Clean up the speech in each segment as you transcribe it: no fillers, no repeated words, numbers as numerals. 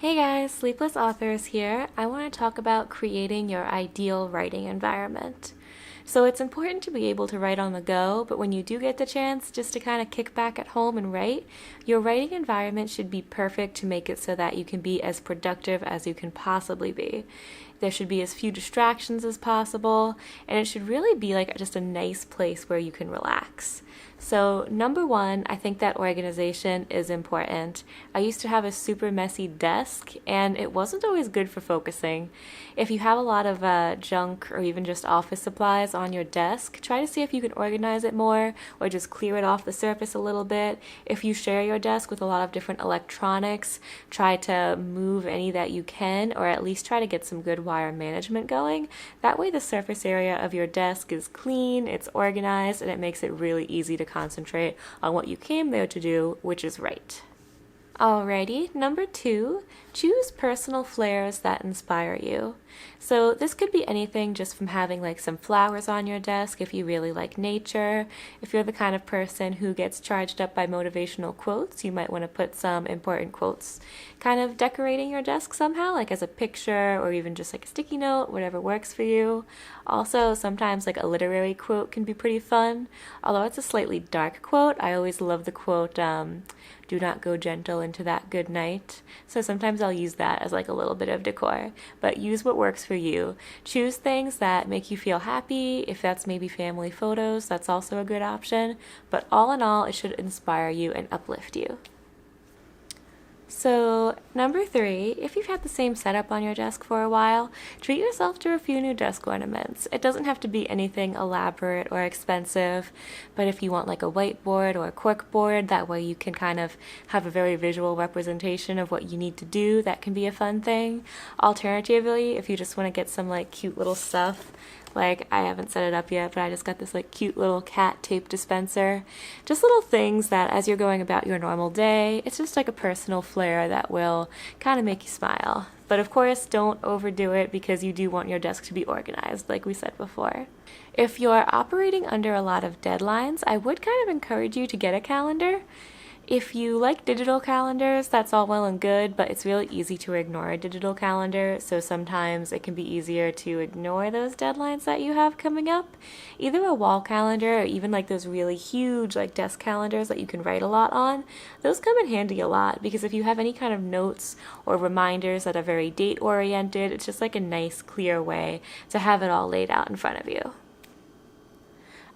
Hey guys, Sleepless Authors here. I want to talk about creating your ideal writing environment. So it's important to be able to write on the go, but when you do get the chance just to kind of kick back at home and write, your writing environment should be perfect to make it so that you can be as productive as you can possibly be. There should be as few distractions as possible, and it should really be like just a nice place where you can relax. So, number one, I think that organization is important. I used to have a super messy desk, and it wasn't always good for focusing. If you have a lot of junk or even just office supplies on your desk, try to see if you can organize it more or just clear it off the surface a little bit. If you share your desk with a lot of different electronics, try to move any that you can, or at least try to get some good wire management going. That way the surface area of your desk is clean, it's organized, and it makes it really easy to concentrate on what you came there to do, which is write. Alrighty, number two, choose personal flares that inspire you. So this could be anything just from having like some flowers on your desk if you really like nature. If you're the kind of person who gets charged up by motivational quotes, you might want to put some important quotes kind of decorating your desk somehow, like as a picture or even just like a sticky note, whatever works for you. Also, sometimes like a literary quote can be pretty fun. Although it's a slightly dark quote, I always love the quote, do not go gentle into that good night. So sometimes I'll use that as like a little bit of decor, but use what works for you. Choose things that make you feel happy. If that's maybe family photos, that's also a good option. But all in all, it should inspire you and uplift you. So, number three, if you've had the same setup on your desk for a while, treat yourself to a few new desk ornaments. It doesn't have to be anything elaborate or expensive, but if you want like a whiteboard or a corkboard, that way you can kind of have a very visual representation of what you need to do, that can be a fun thing. Alternatively, if you just want to get some like cute little stuff, like, I haven't set it up yet, but I just got this like cute little cat tape dispenser. Just little things that as you're going about your normal day, it's just like a personal flair that will kind of make you smile. But of course, don't overdo it because you do want your desk to be organized, like we said before. If you're operating under a lot of deadlines, I would kind of encourage you to get a calendar. If you like digital calendars, that's all well and good, but it's really easy to ignore a digital calendar, so sometimes it can be easier to ignore those deadlines that you have coming up. Either a wall calendar or even like those really huge like desk calendars that you can write a lot on, those come in handy a lot because if you have any kind of notes or reminders that are very date oriented, it's just like a nice clear way to have it all laid out in front of you.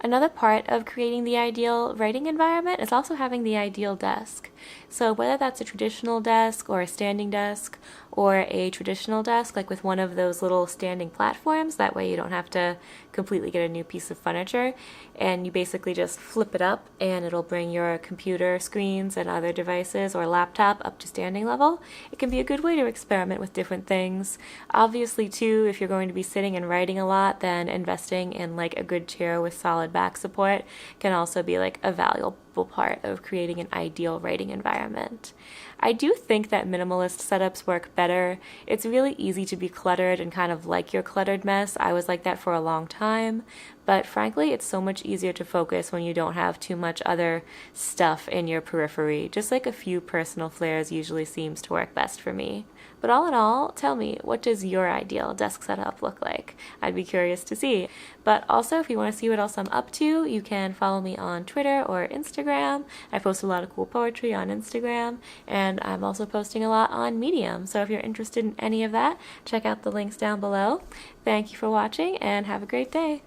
Another part of creating the ideal writing environment is also having the ideal desk. So whether that's a traditional desk or a standing desk or a traditional desk, like with one of those little standing platforms, that way you don't have to completely get a new piece of furniture, and you basically just flip it up and it'll bring your computer screens and other devices or laptop up to standing level. It can be a good way to experiment with different things. Obviously too, if you're going to be sitting and writing a lot, then investing in like a good chair with solid back support can also be like a valuable part of creating an ideal writing environment. I do think that minimalist setups work better. It's really easy to be cluttered and kind of like your cluttered mess. I was like that for a long time, but frankly, it's so much easier to focus when you don't have too much other stuff in your periphery. Just like a few personal flares usually seems to work best for me. But all in all, tell me, what does your ideal desk setup look like? I'd be curious to see. But also, if you want to see what else I'm up to, you can follow me on Twitter or Instagram. I post a lot of cool poetry on Instagram, and I'm also posting a lot on Medium. So if you're interested in any of that, check out the links down below. Thank you for watching, and have a great day.